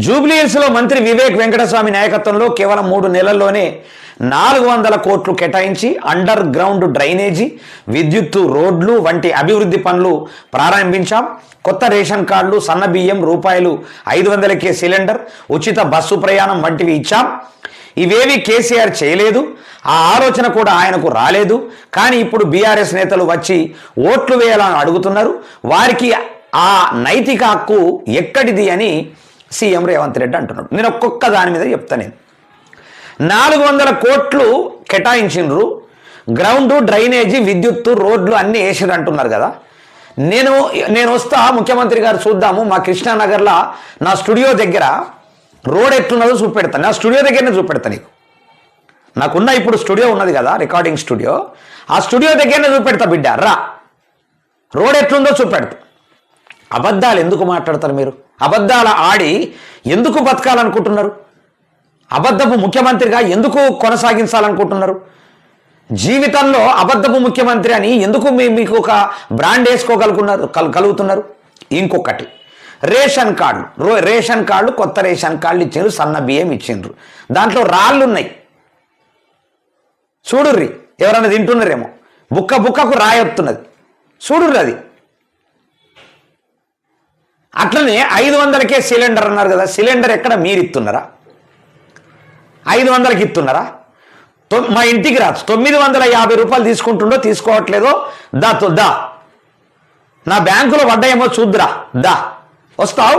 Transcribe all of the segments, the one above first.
జూబ్లీహిల్స్లో మంత్రి వివేక్ వెంకటస్వామి నాయకత్వంలో కేవలం 3 నెలల్లోనే 400 కోట్లు కేటాయించి అండర్ గ్రౌండ్ డ్రైనేజీ, విద్యుత్తు, రోడ్లు వంటి అభివృద్ధి పనులు ప్రారంభించాం. కొత్త రేషన్ కార్డులు, సన్న బియ్యం, ₹500కే సిలిండర్, ఉచిత బస్సు ప్రయాణం వంటివి ఇచ్చాం. ఇవేవి కేసీఆర్ చేయలేదు. ఆ ఆలోచన కూడా ఆయనకు రాలేదు. కానీ ఇప్పుడు బీఆర్ఎస్ నేతలు వచ్చి ఓట్లు వేయాలని అడుగుతున్నారు. వారికి ఆ నైతిక హక్కు ఎక్కడిది అని సీఎం రేవంత్ రెడ్డి అంటున్నాడు. నేను ఒక్కొక్క దాని మీద చెప్తాను. 400 కోట్లు కేటాయించిండ్రు, గ్రౌండ్, డ్రైనేజీ, విద్యుత్తు, రోడ్లు అన్నీ వేసిరు అంటున్నారు కదా. నేను వస్తా, ముఖ్యమంత్రి గారు చూద్దాము. మా కృష్ణానగర్లో నా స్టూడియో దగ్గర రోడ్ ఎట్లున్నదో చూపెడతాను. నా స్టూడియో దగ్గరనే చూపెడతాను నీకు. నాకున్న ఇప్పుడు స్టూడియో ఉన్నది కదా, రికార్డింగ్ స్టూడియో. ఆ స్టూడియో దగ్గరనే చూపెడతా బిడ్డ, రా. రోడ్ ఎట్లుందో చూపెడతా. అబద్ధాలు ఎందుకు మాట్లాడతారు మీరు? అబద్ధాలు ఆడి ఎందుకు బతకాలనుకుంటున్నారు? అబద్ధపు ముఖ్యమంత్రిగా ఎందుకు కొనసాగించాలనుకుంటున్నారు? జీవితంలో అబద్ధపు ముఖ్యమంత్రి అని ఎందుకు మీకు ఒక బ్రాండ్ కలుగుతున్నారు? ఇంకొకటి, రేషన్ కార్డులు, కొత్త రేషన్ కార్డులు ఇచ్చిండ్రు, సన్న బియ్యం ఇచ్చిండ్రు. దాంట్లో రాళ్ళు ఉన్నాయి, చూడుర్రి. ఎవరైనా తింటున్నారేమో, బుక్కకు రాయొత్తున్నది, చూడుర్రి. అది అట్లనే 500కే సిలిండర్ అన్నారు కదా. సిలిండర్ ఎక్కడ మీరు ఇస్తున్నారా? 500కి ఇస్తున్నారా? మా ఇంటికి రాదు. ₹950 తీసుకుంటుండో తీసుకోవట్లేదో దా నా బ్యాంకులో పడ్డాయేమో చూద్దురా, దా వస్తావు.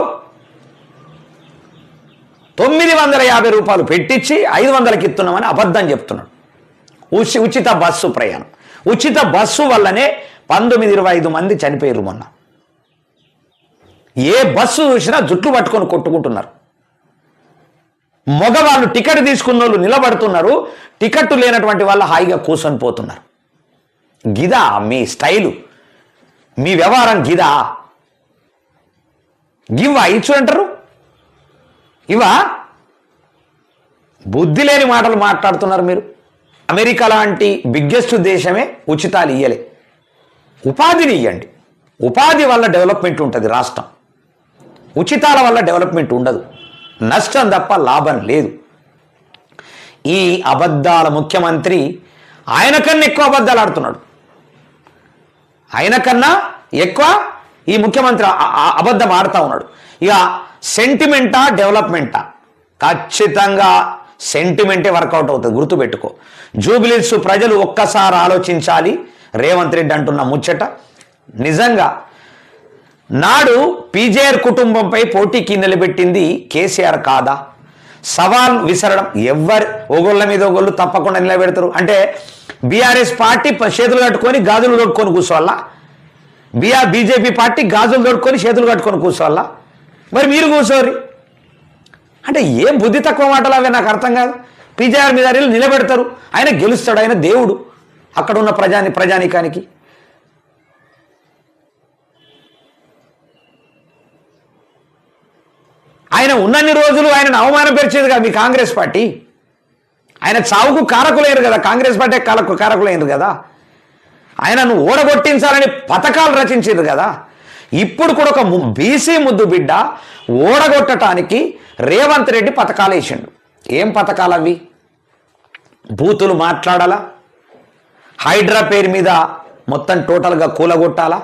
₹950 పెట్టించి 500కి ఇస్తున్నామని అబద్ధం చెప్తున్నాడు. ఉచిత బస్సు ప్రయాణం, ఉచిత బస్సు వల్లనే 19-25 మంది చనిపోయారు మొన్న. ఏ బస్సు చూసినా జుట్లు పట్టుకొని కొట్టుకుంటున్నారు. మగవాళ్ళు టికెట్ తీసుకున్న వాళ్ళు నిలబడుతున్నారు, టికెట్ లేనటువంటి వాళ్ళు హాయిగా కూర్చొని పోతున్నారు. గిదా మీ స్టైలు, మీ వ్యవహారం గిదా? గివ్వా ఇచ్చు అంటారు? ఇవా బుద్ధి లేని మాటలు మాట్లాడుతున్నారు మీరు. అమెరికా లాంటి బిగ్గెస్ట్ దేశమే ఉచితాలు ఇయ్యలే. ఉపాధిని ఇవ్వండి. ఉపాధి వల్ల డెవలప్మెంట్ ఉంటుంది రాష్ట్రం. ఉచితాల వల్ల డెవలప్మెంట్ ఉండదు, నష్టం తప్ప లాభం లేదు. ఈ అబద్ధాల ముఖ్యమంత్రి ఆయన కన్నా ఎక్కువ అబద్ధాలు ఆడుతున్నాడు. ఆయన కన్నా ఎక్కువ ఈ ముఖ్యమంత్రి అబద్ధం ఆడుతూ ఉన్నాడు. ఇక సెంటిమెంటా డెవలప్మెంటా? ఖచ్చితంగా సెంటిమెంటే వర్కౌట్ అవుతుంది, గుర్తుపెట్టుకో. జూబ్లీహిల్స్ ప్రజలు ఒక్కసారి ఆలోచించాలి. రేవంత్ రెడ్డి అంటున్న ముచ్చట నిజంగా నాడు పీజేఆర్ కుటుంబంపై పోటీకి నిలబెట్టింది కేసీఆర్ కాదా? సవాల్ విసరడం. ఒకళ్ళ మీద ఒకళ్ళు తప్పకుండా నిలబెడతారు అంటే బీఆర్ఎస్ పార్టీ చేతులు కట్టుకొని గాజులు తొడుక్కొని కూర్చోవాలా? బీజేపీ పార్టీ గాజులు తొడుక్కొని చేతులు కట్టుకొని కూర్చోవాలా? మరి మీరు కూర్చోరు అంటే ఏం బుద్ధి తక్కువ మాటలు అవే? నాకు అర్థం కాదు. పీజేఆర్ మీద నిలబెడతారు, ఆయన గెలుస్తాడు, ఆయన దేవుడు అక్కడ ఉన్న ప్రజానికానికి. ఆయన ఉన్నన్ని రోజులు ఆయనను అవమానపరిచేదిగా మీ కాంగ్రెస్ పార్టీ. ఆయన చావుకు కారకులైనరు కదా, కాంగ్రెస్ పార్టీ కారకులైనరు కదా. ఆయనను ఓడగొట్టించాలని పథకాలు రచించారు కదా. ఇప్పుడు కూడా ఒక బీసీ ముద్దు బిడ్డ ఓడగొట్టడానికి రేవంత్ రెడ్డి పథకాలు వేసిండు. ఏం పథకాలు అవి? బూతులు మాట్లాడాలా? హైడ్రా పేరు మీద మొత్తం టోటల్గా కూలగొట్టాలా?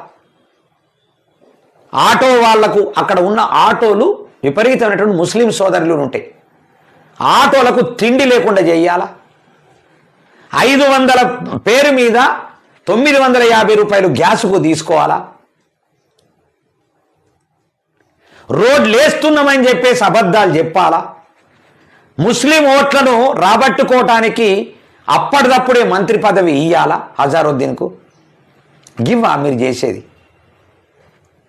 ఆటో వాళ్లకు, అక్కడ ఉన్న ఆటోలు విపరీతమైనటువంటి ముస్లిం సోదరులు ఉంటాయి, ఆటోలకు తిండి లేకుండా చేయాలా? 500 పేరు మీద ₹950 గ్యాసుకు తీసుకోవాలా? రోడ్లు వేస్తున్నామని చెప్పేసి అబద్ధాలు చెప్పాలా? ముస్లిం ఓట్లను రాబట్టుకోవటానికి అప్పటిదప్పుడే మంత్రి పదవి ఇయ్యాలా అజారుద్దీన్కు? గివ్వా మీరు చేసేది?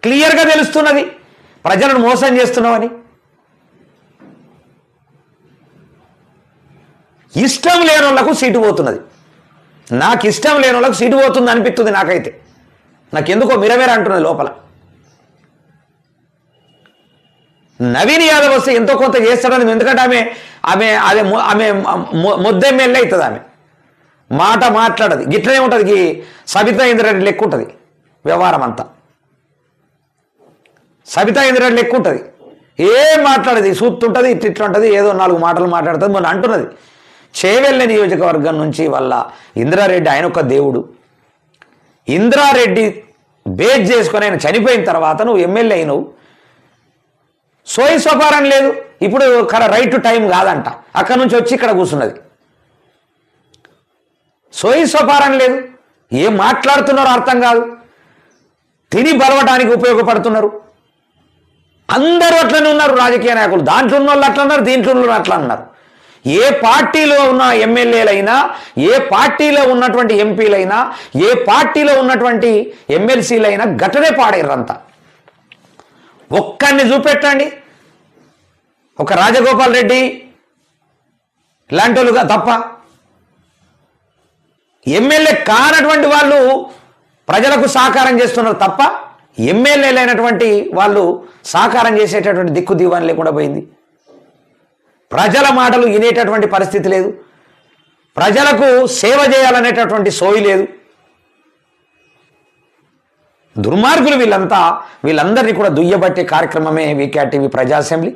క్లియర్గా తెలుస్తున్నది ప్రజలను మోసం చేస్తున్నామని. ఇష్టం లేని వాళ్ళకు సీటు పోతున్నది. నాకు ఇష్టం లేని వాళ్ళకు సీటు పోతుంది అనిపిస్తుంది నాకైతే. నాకెందుకో మిరవేర అంటున్నది లోపల. నవీన్ యాదవ్ వస్తే ఎంతో కొంత చేస్తాడని, ఎందుకంటే ఆమె ముద్దెమ్మెల్యే అవుతుంది. ఆమె మాట మాట్లాడదు, గిట్లనే ఉంటుంది. సబితా ఇంద్రారెడ్డి లెక్క ఉంటుంది వ్యవహారం అంతా. సబితా ఇంద్రారెడ్డి లెక్క ఉంటుంది. ఏం మాట్లాడేది, సూత్తుంటుంది, ఇట్లుంటుంది, ఏదో 4 మాటలు మాట్లాడుతుంది. మొన్న అంటున్నది చేవెళ్ళ నియోజకవర్గం నుంచి వల్ల ఇంద్రారెడ్డి ఆయన ఒక దేవుడు, ఇంద్రారెడ్డి బేస్ చేసుకొని ఆయన చనిపోయిన తర్వాత నువ్వు ఎమ్మెల్యే అయినవు, సోయి సోపారం లేదు, ఇప్పుడు రైట్ టు టైం కాదంట, అక్కడ నుంచి వచ్చి ఇక్కడ కూర్చున్నది. సోయి సోపారం లేదు, ఏం మాట్లాడుతున్నారో అర్థం కాదు, తిని బలవటానికి ఉపయోగపడుతున్నారు. అందరూ అట్లనే ఉన్నారు రాజకీయ నాయకులు, దాంట్లో ఉన్న వాళ్ళు అట్లా అన్నారు, దీంట్లో ఉన్న వాళ్ళు అట్లా అన్నారు. ఏ పార్టీలో ఉన్న ఎమ్మెల్యేలైనా, ఏ పార్టీలో ఉన్నటువంటి ఎంపీలైనా, ఏ పార్టీలో ఉన్నటువంటి ఎమ్మెల్సీలైనా గట్టనే పాడేర్రంతా. ఒక్కరిని చూపెట్టండి, ఒక రాజగోపాల్ రెడ్డి ఇలాంటి వాళ్ళుగా తప్ప. ఎమ్మెల్యే కానటువంటి వాళ్ళు ప్రజలకు సహకారం చేస్తున్నారు తప్ప, ఎమ్మెల్యేలైనటువంటి వాళ్ళు సహకారం చేసేటటువంటి దిక్కు దీవాన్ని లేకుండా పోయింది. ప్రజల మాటలు వినేటటువంటి పరిస్థితి లేదు, ప్రజలకు సేవ చేయాలనేటటువంటి సోయి లేదు. దుర్మార్గులు వీళ్ళంతా, వీళ్ళందరినీ కూడా దుయ్యబట్టే కార్యక్రమమే వీకేఆర్ టీవీ ప్రజా అసెంబ్లీ.